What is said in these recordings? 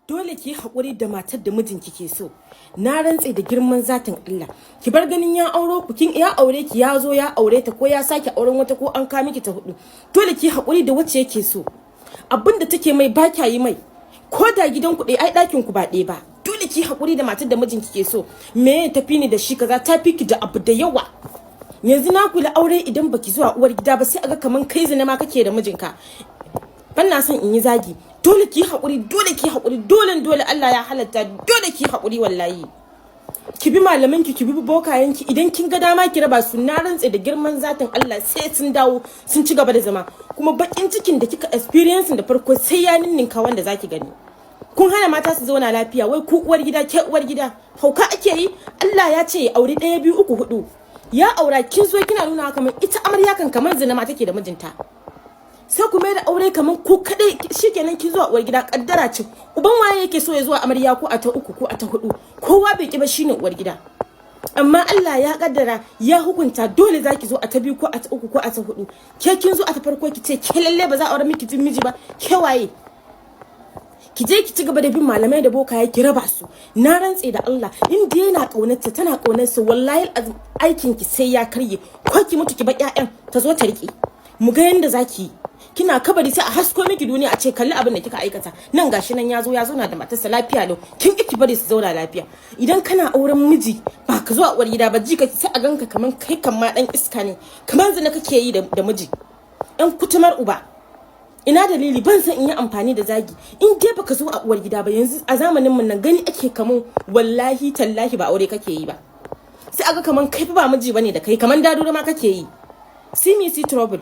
dole ki haƙuri da matar da mijinki ke so. Na rantse da girman zatin Allah. Ki bar ganin ya auro ku, kin ya aure ki, ya zo ya aure ta ko ya sake auren wata ko an ka miki ta hudu. Dole ki haƙuri da wacce yake so. Abinda take mai ba kya yi mai. Ko da gidan ku ai ɗakin ku ba ɗaya ba. Dole ki haƙuri da matar da mijinki ke so. Me ya tafi ni da shi kaza, ta fi ki da abu da yawa. Yanzu na kula aure idan baki zuwa uwar gida ba sai aga kaman kai zina ma kake da mijinka. Ban na son in yi zagi. Dole ki haƙuri, dole ki haƙuri, dole Allah ya halatta, dole ki haƙuri wallahi. Ki bi malamanki, ki bi bokayenki, idan kin ga dama ki raba su, na rantse da girman zatin Allah sai sun dawo sun ci gaba da zama. Kuma bakin cikin da kika experience da farko sai ya ninninka wanda zaki gani. Kun hana mata su zauna lafiya, wai ku uwar gida, ke uwar gida. Hauka ake yi? Allah ya ce ya aure 1 2 3 4. Ya aura kin zo kina nuna kamar ita amarya kan kamar zina ma take da mijinta. Sai ku mai da aure kaman ko kadai shikenan kin zuwa uwar gida, kaddara ce. Uban waye yake so ya zuwa amarya ko a ta 3 ko a ta 4? Kowa bai ki ba shine uwar gida. Amma Allah ya kaddara ya hukunta dole zaki zo a ta 2 ko a ta 3 ko a ta 4. Ke kin zo a ta farko ki ce ke lalle ba za a aure miki miji ba. Ke waye? Ki je ki ci gaba da bin malamai da bokaye ki raba su. Na rantse da Allah in dai yana kaunarta tana kaunarsa wallahi aikin ki sai ya karye. Ko ki mutu ki ba ƴaƴan ta zo ta rike. Mu ga yanda zaki yi. Kina kabari sai a hasko miki duniya a ce kalli abin da kika aikata. Nan gashi nan ya zo na da matarsa lafiya lau. Kin ki bari su zauna lafiya. Idan kana auren miji ba ka zo a uwar gida ba jika sai a ganka kaman kai kan ma dan iska ne. Kaman zina kake yi da miji. Ɗan kutumar uba. Ina dalili ban san in yi amfani da zagi. In dai baka zo a uwar gida ba yanzu a zamanin mun nan gani ake kaman wallahi tallahi ba aure kake yi ba. Sai aga kaman kai fa ba miji bane da kai, kaman dadura ma kake yi. See me see trouble.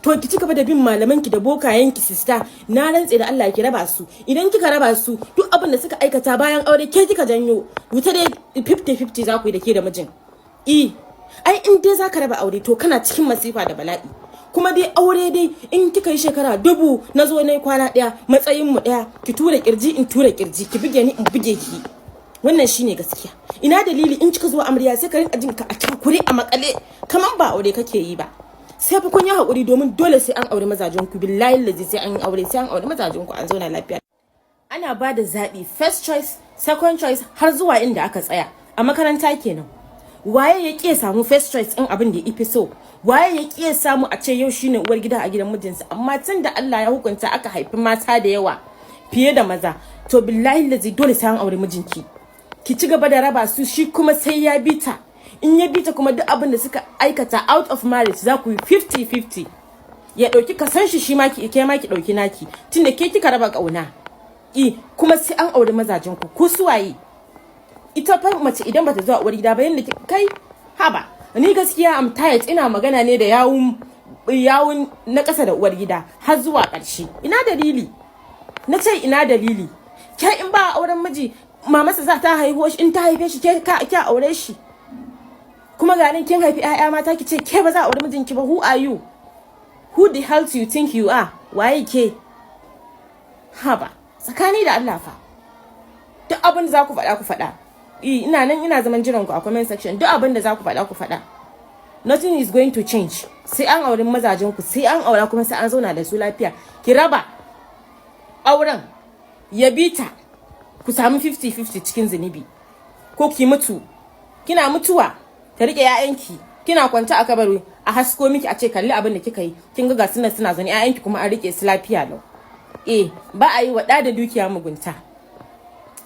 To ki cigaba da bin malamanki da bokayenki sister, na rantse da Allah ki raba su. Idan kika raba su duk abin da suka aikata bayan aure ke kika janyo. Wuta dai 50-50 za ku yi da ke da mijin. Ai in dai zaka raba aure to kana cikin masifa da bala'i. Kuma dai aure dai in kika yi shekara 1000 na zo nayi kwana daya matsayin mu daya, ki tura kirji in tura kirji, ki buge ni in buge ki. Wannan shine gaskiya. Ina dalili in kika zo amarya sai ka rinka jin ka a takure a makale kaman ba aure kake yi ba. Sai fa kun yi hakuri domin dole sai an aure mazajen ku, billahi lazi sai an yi aure, sai an aure mazajen ku an zauna lafiya. Ana ba da zabi first choice, second choice har zuwa inda aka tsaya. A makaranta kenan. Waye ya kiye samu first choice din abin da yafi so? Waye ya kiye samu a ce yau shine uwar gida a gidan mijinsa? Amma tun da Allah ya hukunta aka haifi mata da yawa fiye da maza, to billahi lazi dole sai an aure mijinki. Ki ci gaba da raba su, shi kuma sai ya bita. In ya bita kuma duk abin da suka aikata out of marriage za ku yi 50-50. Ya dauki kasan shi ma ki ke ma ki dauki naki tunda ke kika raba kauna. Kuma sai an aure mazajen ku suwaye. Ita fa mace idan bata zuwa uwar gida ba yanda kai haba. Ni gaskiya am tired, ina magana ne da yawun na kasa da uwar gida har zuwa ƙarshe. Ina dalili? Na ce ina dalili? Ke in ba auren miji mamarsa za ta haihuwa shi, in ta haife shi ke ka aure shi. Kuma ganin kin haifi ƴaƴa mata ki ce ke ba za a aure mijinki ba. Who are you? Who the hell do you think you are? Waye ke? Haba, tsakani da Allah fa. Duk abin da za ku faɗa ku faɗa. Ina nan ina zaman jiran ku a comment section. Duk abin da za ku faɗa ku faɗa. Nothing is going to change. Sai an aure mazajen ku, sai an aura kuma sai an zauna da su lafiya. Ki raba auren ya bita ku samu 50-50 cikin zunubi. Ko ki mutu. Kina mutuwa ka rike ƴaƴanki, kina kwanta a kabari a hasko miki a ce kalli abin da kika yi, kin ga suna zani ƴaƴanki kuma an rike su lafiya lau. Ba a yi wa da dukiya mugunta.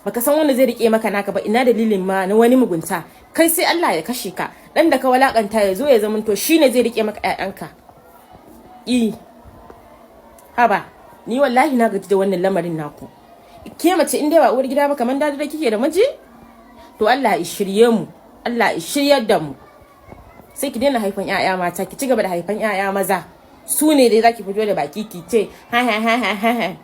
Baka san wanda zai rike maka naka ba, ina dalilin ma na wani mugunta. Kai sai Allah ya kashe ka, dan da ka walakanta ya zo ya zamanto shine zai rike maka ƴaƴanka. Haba, ni wallahi na gaji da wannan lamarin naku. Ke mace in dai ba uwar gida ba kaman da kike da miji? To Allah ya shirye mu. Allah ya shiryar da mu. Sai ki daina haifan ƴaƴa mata, ki ci gaba da haifan ƴaƴa maza. Su ne dai zaki fito da baki ki ce ha ha ha ha ha.